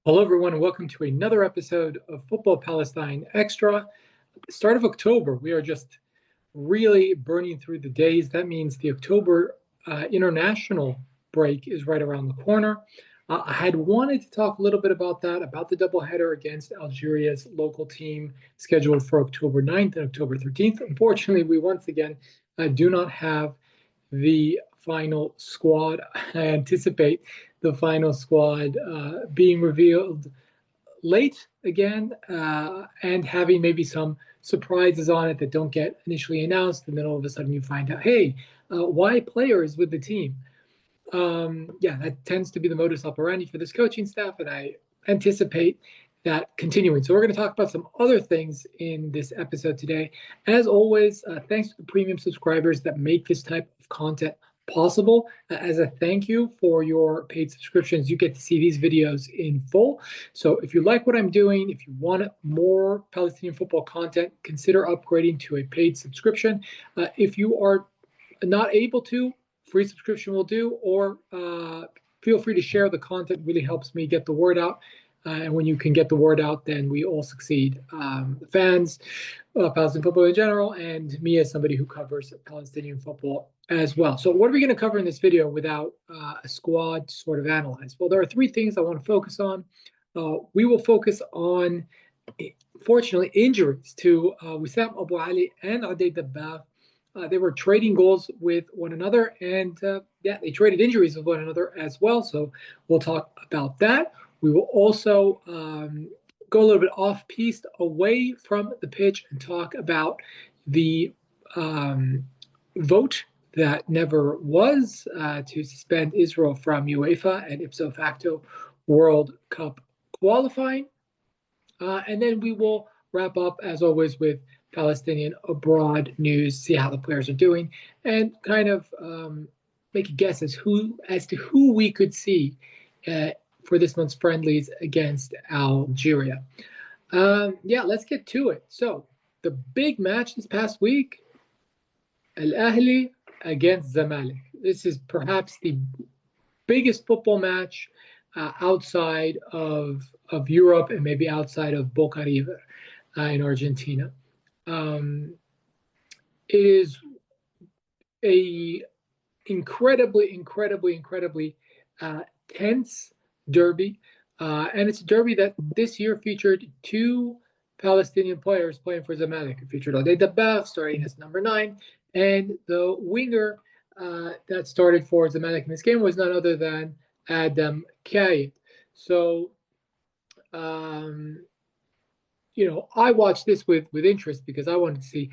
Hello, everyone, and welcome to another episode of Football Palestine Extra. Start of October, we are just really burning through the days. That means the October international break is right around the corner. I had wanted to talk a little bit about that, about the doubleheader against Algeria's local team scheduled for October 9th and October 13th. Unfortunately, we once again do not have the final squad. I anticipate the final squad being revealed late again and having maybe some surprises on it that don't get initially announced. And then all of a sudden you find out, hey, why players with the team? Yeah, that tends to be the modus operandi for this coaching staff, and I anticipate that continuing. So we're going to talk about some other things in this episode today. As always, thanks to the premium subscribers that make this type of content possible. As a thank you for your paid subscriptions, you get to see these videos in full. So if you like what I'm doing, if you want more Palestinian football content, consider upgrading to a paid subscription. If you are not able to, free subscription will do, or feel free to share the content. Really helps me get the word out. And when you can get the word out, then we all succeed. The fans, Palestinian football in general, and me as somebody who covers Palestinian football as well. So what are we going to cover in this video without a squad to sort of analyze? Well, there are three things I want to focus on. We will focus on, fortunately, injuries to Wissam Abu Ali and Oday Dabbagh. They were trading goals with one another, and they traded injuries with one another as well. So we'll talk about that. We will also go a little bit off-piste, away from the pitch, and talk about the vote that never was to suspend Israel from UEFA and ipso facto World Cup qualifying. And then we will wrap up, as always, with Palestinian abroad news, see how the players are doing, and kind of make a guess as to who we could see for this month's friendlies against Algeria. Let's get to it. So the big match this past week, Al Ahly against Zamalek. This is perhaps the biggest football match outside of Europe and maybe outside of Boca River in Argentina. It is a incredibly tense derby, and it's a derby that this year featured two Palestinian players playing for Zamalek. It featured Oday Dabbagh starting as number 9, and the winger that started for Zamalek in this game was none other than Adam Kayed. So I watched this with interest because I wanted to see,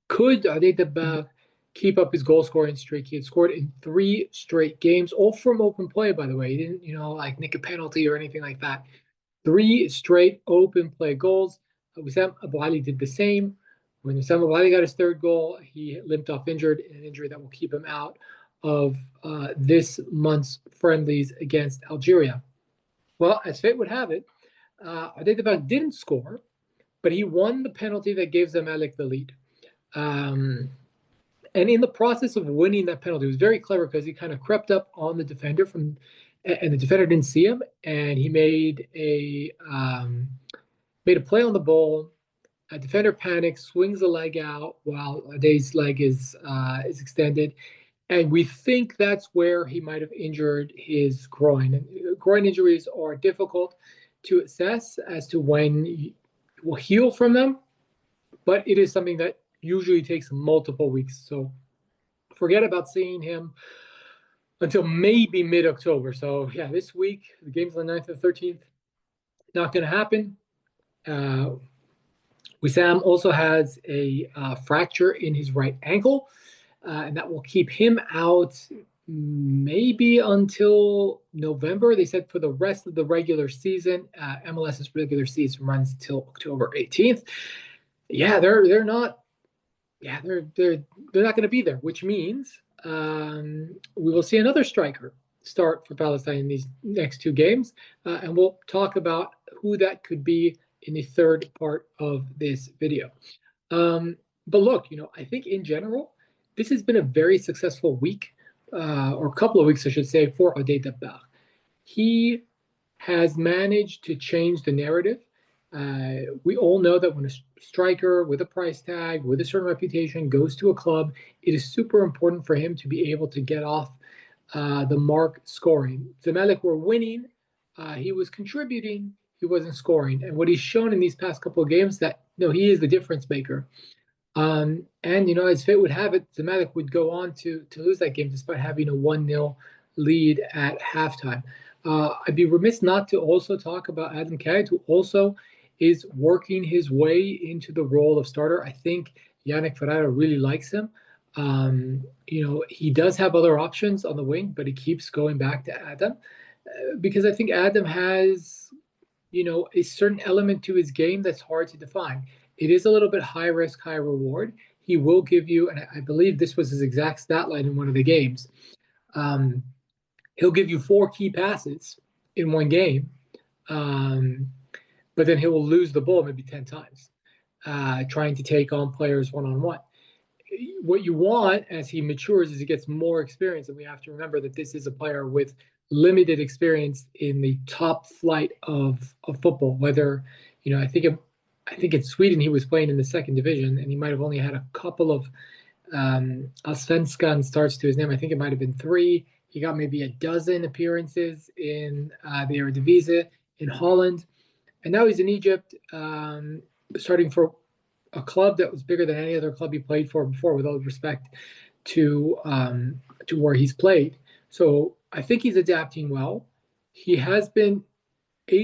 could Oday Dabbagh keep up his goal scoring streak? He had scored in 3 straight games, all from open play, by the way. He didn't, like nick a penalty or anything like that. 3 straight open play goals. Wissam Abu Ali did the same. When Wissam Abu Ali got his 3rd goal, he limped off injured, an injury that will keep him out of this month's friendlies against Algeria. Well, as fate would have it, Oday Dabbagh didn't score, but he won the penalty that gave Zamalek the lead. And in the process of winning that penalty, it was very clever because he kind of crept up on the defender and the defender didn't see him, and he made a play on the ball. A defender panics, swings the leg out while Oday's leg is extended, and we think that's where he might have injured his groin. And groin injuries are difficult to assess as to when you will heal from them, but it is something that usually takes multiple weeks. So forget about seeing him until maybe mid-October. So yeah, this week, the game's on the 9th and 13th, not going to happen. Wissam also has a fracture in his right ankle, and that will keep him out maybe until November. They said for the rest of the regular season. MLS's regular season runs until October 18th. Yeah, they're not. Yeah, they're not going to be there, which means we will see another striker start for Palestine in these next 2 games, and we'll talk about who that could be in the 3rd part of this video. But look, I think in general, this has been a very successful week, or a couple of weeks, I should say, for Oday Dabbagh. He has managed to change the narrative. We all know that when a striker with a price tag, with a certain reputation, goes to a club, it is super important for him to be able to get off the mark scoring. Zamalek were winning, he was contributing, he wasn't scoring. And what he's shown in these past couple of games that he is the difference maker. And as fate would have it, Zamalek would go on to lose that game despite having a 1-0 lead at halftime. I'd be remiss not to also talk about Adam Kite, who also is working his way into the role of starter. I think Yannick Ferreira really likes him. He does have other options on the wing, but he keeps going back to Adam because I think Adam has, a certain element to his game that's hard to define. It is a little bit high risk, high reward. He will give you, and I believe this was his exact stat line in one of the games. He'll give you 4 key passes in one game, but then he will lose the ball maybe 10 times, trying to take on players one-on-one. What you want as he matures is he gets more experience, and we have to remember that this is a player with limited experience in the top flight of football. Whether, I think in Sweden he was playing in the second division, and he might have only had a couple of Allsvenskan starts to his name. I think it might have been 3. He got maybe a dozen appearances in the Eredivisie in Holland, and now he's in Egypt, starting for a club that was bigger than any other club he played for before, with all respect to where he's played. So I think he's adapting well. He has been able